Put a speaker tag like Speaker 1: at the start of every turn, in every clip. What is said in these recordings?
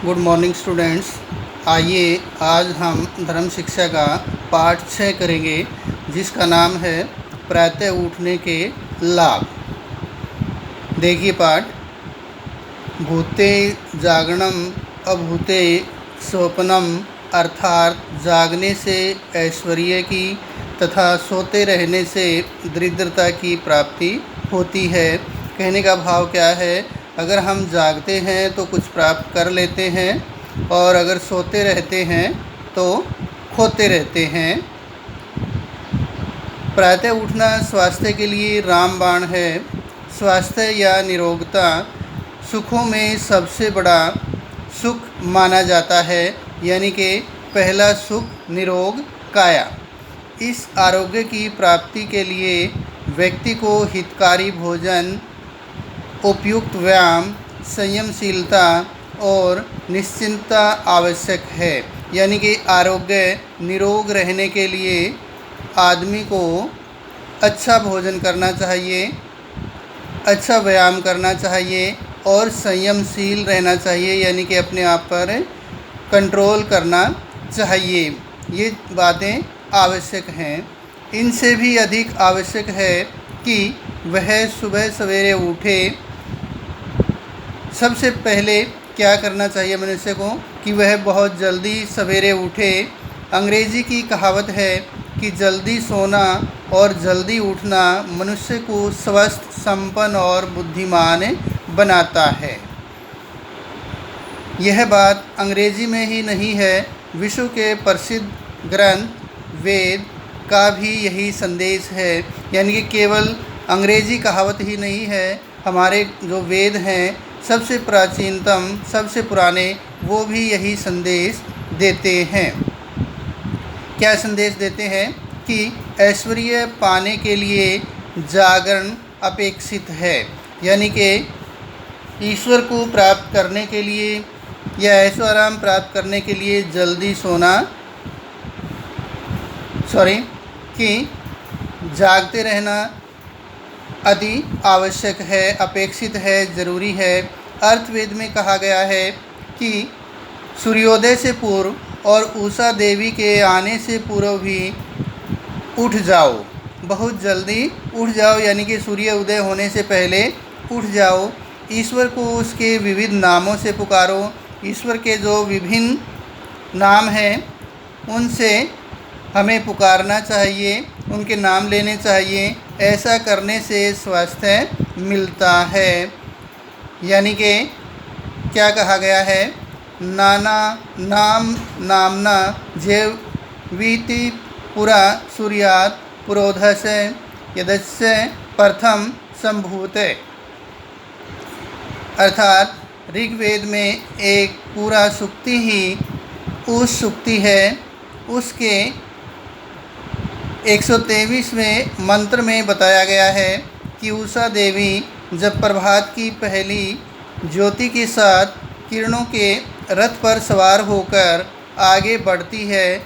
Speaker 1: Good morning students. आइए आज हम धर्म शिक्षा का पाठ 6 करेंगे, जिसका नाम है प्रातः उठने के लाभ। देखिए पाठ। भूते जागरणम अभूते स्वप्नम, अर्थात जागने से ऐश्वर्य की तथा सोते रहने से दरिद्रता की प्राप्ति होती है। कहने का भाव क्या है? अगर हम जागते हैं तो कुछ प्राप्त कर लेते हैं, और अगर सोते रहते हैं तो खोते रहते हैं। प्रातः उठना स्वास्थ्य के लिए रामबाण है। स्वास्थ्य या निरोगता सुखों में सबसे बड़ा सुख माना जाता है, यानी कि पहला सुख निरोग काया। इस आरोग्य की प्राप्ति के लिए व्यक्ति को हितकारी भोजन, उपयुक्त व्यायाम, संयमशीलता और निश्चिंतता आवश्यक है। यानी कि आरोग्य निरोग रहने के लिए आदमी को अच्छा भोजन करना चाहिए, अच्छा व्यायाम करना चाहिए और संयमशील रहना चाहिए, यानी कि अपने आप पर कंट्रोल करना चाहिए। ये बातें आवश्यक हैं। इनसे भी अधिक आवश्यक है कि वह सुबह सवेरे उठे। सबसे पहले क्या करना चाहिए मनुष्य को कि वह बहुत जल्दी सवेरे उठे। अंग्रेजी की कहावत है कि जल्दी सोना और जल्दी उठना मनुष्य को स्वस्थ, संपन्न और बुद्धिमान बनाता है। यह बात अंग्रेजी में ही नहीं है, विश्व के प्रसिद्ध ग्रंथ वेद का भी यही संदेश है। यानी कि केवल अंग्रेजी कहावत ही नहीं है, हमारे जो वेद हैं सबसे प्राचीनतम, सबसे पुराने, वो भी यही संदेश देते हैं। क्या संदेश देते हैं? कि ऐश्वर्य पाने के लिए जागरण अपेक्षित है। यानी कि ईश्वर को प्राप्त करने के लिए या ऐश्वर्य प्राप्त करने के लिए जल्दी सोना, कि जागते रहना अति आवश्यक है, अपेक्षित है, ज़रूरी है। अर्थवेद में कहा गया है कि सूर्योदय से पूर्व और उषा देवी के आने से पूर्व भी उठ जाओ, बहुत जल्दी उठ जाओ, यानी कि सूर्य उदय होने से पहले उठ जाओ। ईश्वर को उसके विविध नामों से पुकारो। ईश्वर के जो विभिन्न नाम हैं उनसे हमें पुकारना चाहिए, उनके नाम लेने चाहिए। ऐसा करने से स्वास्थ्य मिलता है। यानी कि क्या कहा गया है? नाना नाम नामना जेवीति पुरा सूर्यात् पुरोधस्य यदस्य प्रथम संभूते। अर्थात ऋग्वेद में एक पूरा सूक्ति ही उस सूक्ति है, उसके 123वें मंत्र में बताया गया है कि उषा देवी जब प्रभात की पहली ज्योति के साथ किरणों के रथ पर सवार होकर आगे बढ़ती है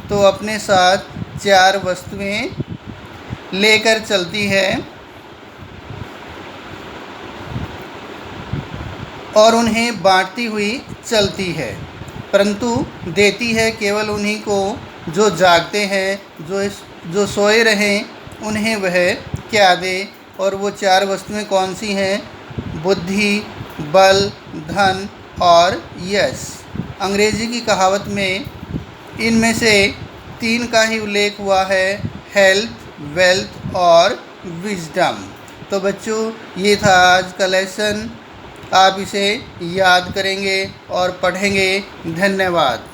Speaker 1: तो अपने साथ 4 वस्तुएं लेकर चलती है और उन्हें बांटती हुई चलती है, परंतु देती है केवल उन्हीं को जो जागते हैं, जो सोए रहें उन्हें वह क्या दे। और वो 4 वस्तुएं कौन सी हैं? बुद्धि, बल, धन और यश। अंग्रेजी की कहावत में इनमें से 3 का ही उल्लेख हुआ है, हेल्थ, वेल्थ और विजडम। तो बच्चों, ये था आज का लेसन। आप इसे याद करेंगे और पढ़ेंगे। धन्यवाद।